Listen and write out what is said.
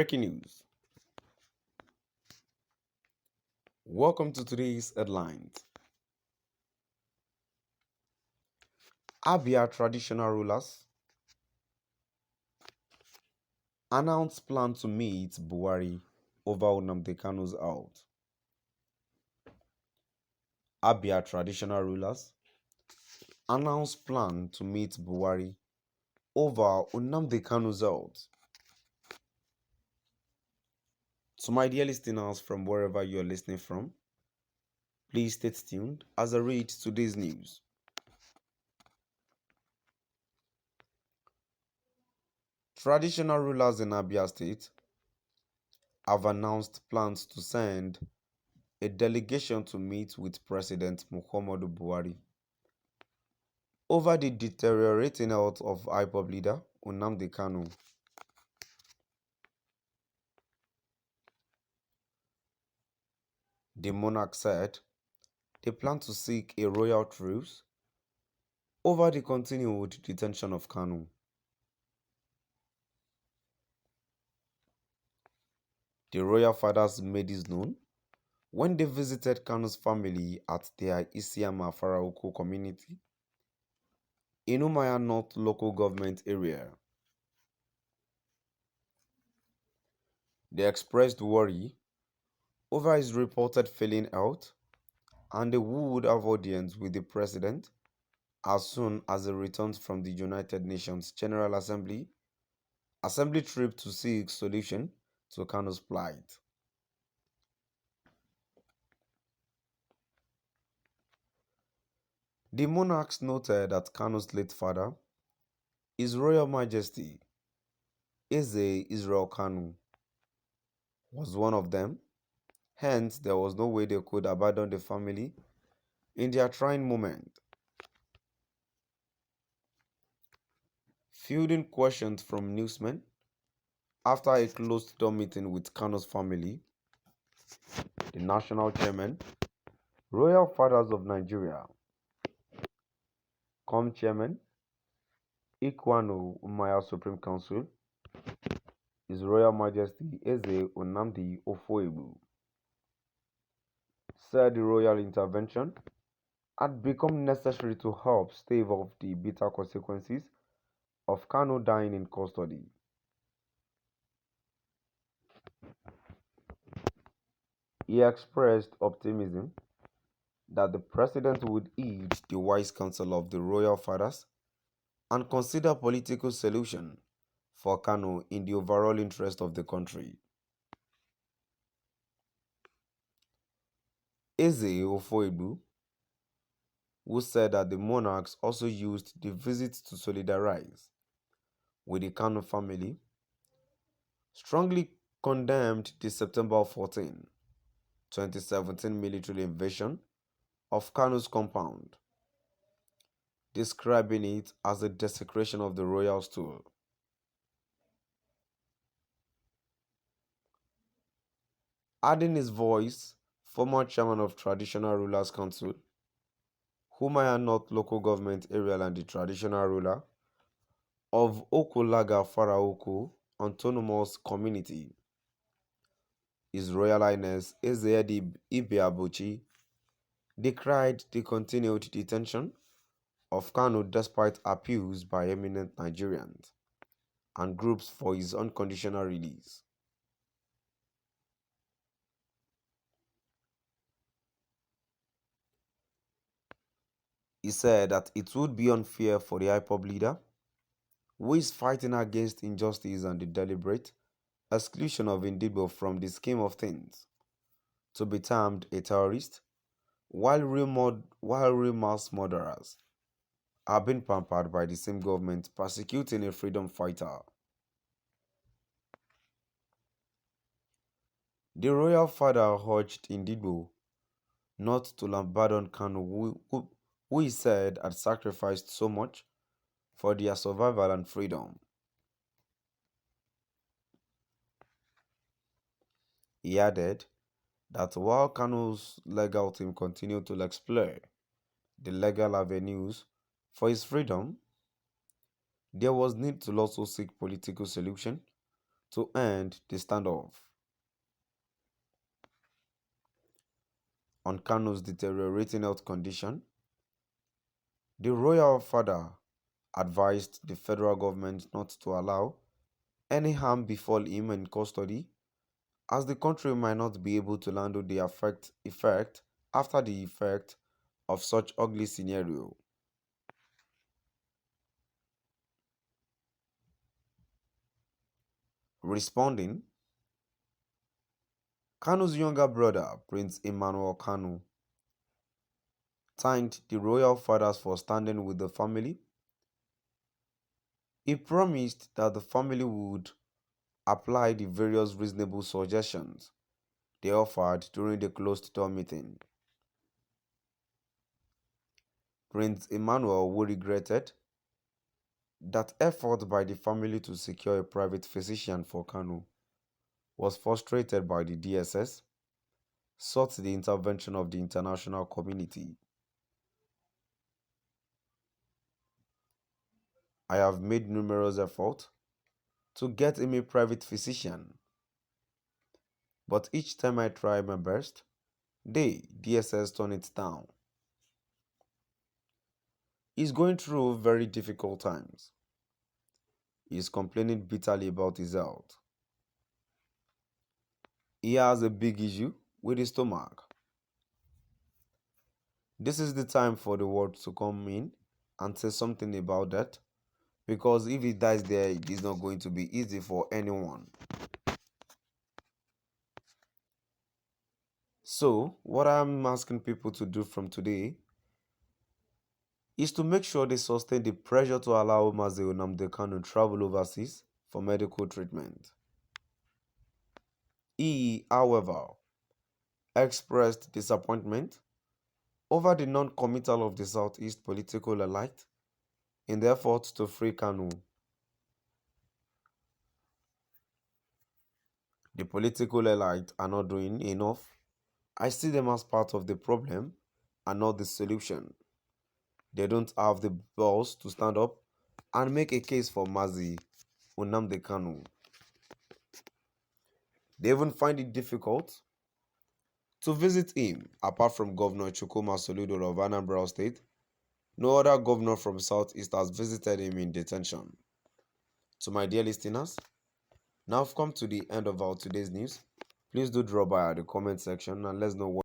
Breaking news. Welcome to today's headlines. Abia traditional rulers announce plan to meet Buhari over Nnamdi Kanu's out. Abia traditional rulers announce plan to meet Buhari over Nnamdi Kanu's out. To my dear listeners from wherever you are listening from, please stay tuned as I read today's news. Traditional rulers in Abia State have announced plans to send a delegation to meet with President Muhammadu Buhari over the deteriorating health of IPOB leader Nnamdi Kanu. The monarch said they plan to seek a royal truce over the continued detention of Kanu. The royal fathers made this known when they visited Kanu's family at their Isiama Farauko community in Umaya North local government area. They expressed worry over his reported failing health and they would have audience with the president as soon as he returns from the United Nations General Assembly trip to seek solution to Kanu's plight. The monarchs noted that Kanu's late father, His Royal Majesty Eze Israel Kanu, was one of them. Hence, there was no way they could abandon the family in their trying moment. Fielding questions from newsmen after a closed-door meeting with Kanu's family, the national chairman, Royal Fathers of Nigeria, chairman, Kanu Umaya Supreme Council, His Royal Majesty Eze Nnamdi Ofoebu, said the royal intervention had become necessary to help stave off the bitter consequences of Kanu dying in custody. He expressed optimism that the president would heed the wise counsel of the royal fathers and consider political solution for Kanu in the overall interest of the country. Eze Ofoebu, who said that the monarchs also used the visit to solidarize with the Kanu family, strongly condemned the September 14, 2017 military invasion of Kanu's compound, describing it as a desecration of the royal stool. Adding his voice, former chairman of Traditional Rulers Council, Humaya North local government area and the traditional ruler of Okolaga Faraoko Autonomous Community, His Royal Highness Ezeedi Ibiabuchi, decried the continued detention of Kanu despite appeals by eminent Nigerians and groups for his unconditional release. He said that it would be unfair for the IPOB leader, who is fighting against injustice and the deliberate exclusion of individuals from the scheme of things, to be termed a terrorist, while real mass murderers are being pampered by the same government persecuting a freedom fighter. The royal father urged Indigo not to abandon Kanu, who he said had sacrificed so much for their survival and freedom. He added that while Kanu's legal team continued to explore the legal avenues for his freedom, there was need to also seek political solution to end the standoff. On Kanu's deteriorating health condition, the royal father advised the federal government not to allow any harm befall him in custody, as the country might not be able to handle the effect after the effect of such ugly scenario. Responding, Kanu's younger brother, Prince Emmanuel Kanu, thanked the royal fathers for standing with the family. He promised that the family would apply the various reasonable suggestions they offered during the closed-door meeting. Prince Emmanuel, who regretted that effort by the family to secure a private physician for Kanu was frustrated by the DSS, sought the intervention of the international community. I have made numerous efforts to get him a private physician, but each time I try my best, DSS turn it down. He's going through very difficult times. He is complaining bitterly about his health. He has a big issue with his stomach. This is the time for the world to come in and say something about that, because if he dies there, it is not going to be easy for anyone. So, what I'm asking people to do from today is to make sure they sustain the pressure to allow Mazi Nnamdi Kanu travel overseas for medical treatment. He, however, expressed disappointment over the non-committal of the Southeast political elite in the effort to free Kanu. The political elite are not doing enough. I see them as part of the problem and not the solution. They don't have the balls to stand up and make a case for Mazi Nnamdi Kanu. They even find it difficult to visit him. Apart from Governor Chukwuma Soludo of Anambra State, no other governor from Southeast has visited him in detention. To my dear listeners, now I've come to the end of our today's news. Please do drop by at the comment section and let's know what